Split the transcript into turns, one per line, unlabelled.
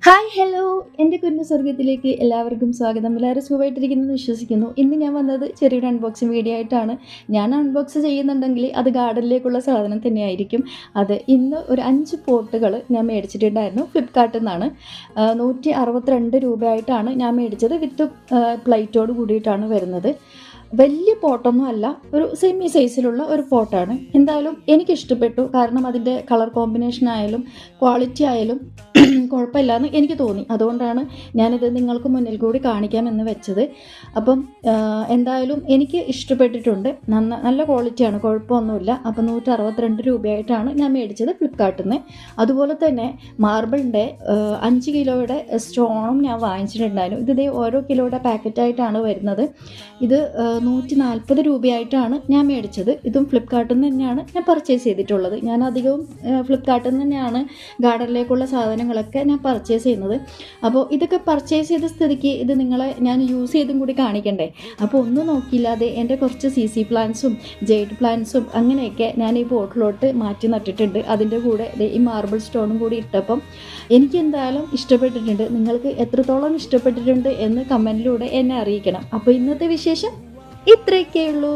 Hi hello, എൻ്റെ കുഞ്ഞു സ്വർഗത്തിലേക്ക് എല്ലാവർക്കും സ്വാഗതം. എല്ലാവരും സുഖമായിട്ടിരിക്കുന്നെന്ന് വിശ്വസിക്കുന്നു. ഇന്ന് ഞാൻ വന്നത് ചെറിയൊരു അൺബോക്സിങ് വീഡിയോ ആയിട്ടാണ്. ഞാൻ അൺബോക്സ് ചെയ്യുന്നുണ്ടെങ്കിൽ അത് ഗാർഡനിലേക്കുള്ള സാധനം തന്നെയായിരിക്കും. അത് ഇന്ന് ഒരു 5 പോട്ടുകൾ ഞാൻ മേടിച്ചിട്ടുണ്ടായിരുന്നു ഫ്ലിപ്കാർട്ടിൽ നിന്നാണ്. 162 രൂപയായിട്ടാണ് ഞാൻ മേടിച്ചത്. വിത്ത് പ്ലേറ്റോട് കൂടിയിട്ടാണ് വരുന്നത്. വലിയ പോട്ടൊന്നും അല്ല, ഒരു സെമി സൈസിലുള്ള ഒരു പോട്ടാണ്. എന്തായാലും എനിക്കിഷ്ടപ്പെട്ടു. കാരണം അതിൻ്റെ കളർ കോമ്പിനേഷൻ ആയാലും ക്വാളിറ്റി ആയാലും കുഴപ്പമില്ലാന്ന് എനിക്ക് തോന്നി. അതുകൊണ്ടാണ് ഞാനിത് നിങ്ങൾക്ക് മുന്നിൽ കൂടി കാണിക്കാമെന്ന് വെച്ചത്. അപ്പം എന്തായാലും എനിക്ക് ഇഷ്ടപ്പെട്ടിട്ടുണ്ട്. നല്ല ക്വാളിറ്റിയാണ്, കുഴപ്പമൊന്നുമില്ല. അപ്പം 162 രൂപയായിട്ടാണ് ഞാൻ മേടിച്ചത് ഫ്ലിപ്കാർട്ടിൽ നിന്ന്. അതുപോലെ തന്നെ മാർബിളിൻ്റെ 5 കിലോയുടെ സ്റ്റോണും ഞാൻ വാങ്ങിച്ചിട്ടുണ്ടായിരുന്നു. ഇതേ ഓരോ കിലോയുടെ പാക്കറ്റായിട്ടാണ് വരുന്നത്. ഇത് 140 രൂപയായിട്ടാണ് ഞാൻ മേടിച്ചത്. ഇതും ഫ്ലിപ്കാർട്ടിൽ നിന്ന് തന്നെയാണ് ഞാൻ പർച്ചേസ് ചെയ്തിട്ടുള്ളത്. ഞാൻ അധികവും ഫ്ലിപ്കാർട്ടിൽ നിന്ന് തന്നെയാണ് ഗാർഡനിലേക്കുള്ള സാധനങ്ങളൊക്കെ ഞാൻ പർച്ചേസ് ചെയ്യുന്നത്. അപ്പോൾ ഇതൊക്കെ പർച്ചേസ് ചെയ്ത സ്ഥിതിക്ക് ഇത് നിങ്ങളെ ഞാൻ യൂസ് ചെയ്തും കൂടി കാണിക്കണ്ടേ. അപ്പോൾ ഒന്നും നോക്കിയില്ലാതെ എൻ്റെ കുറച്ച് CC പ്ലാന്റ്സും ജെയ്ഡ് പ്ലാന്റ്സും അങ്ങനെയൊക്കെ ഞാൻ ഈ പോട്ടിലോട്ട് മാറ്റി നട്ടിട്ടുണ്ട്. അതിൻ്റെ കൂടെ ഈ മാർബിൾ സ്റ്റോണും കൂടി ഇട്ടപ്പം എനിക്ക് എന്തായാലും ഇഷ്ടപ്പെട്ടിട്ടുണ്ട്. നിങ്ങൾക്ക് എത്രത്തോളം ഇഷ്ടപ്പെട്ടിട്ടുണ്ട് എന്ന് കമൻറ്റിലൂടെ എന്നെ അറിയിക്കണം. അപ്പോൾ ഇന്നത്തെ വിശേഷം ഇത്രയൊക്കെ ഉള്ളൂ.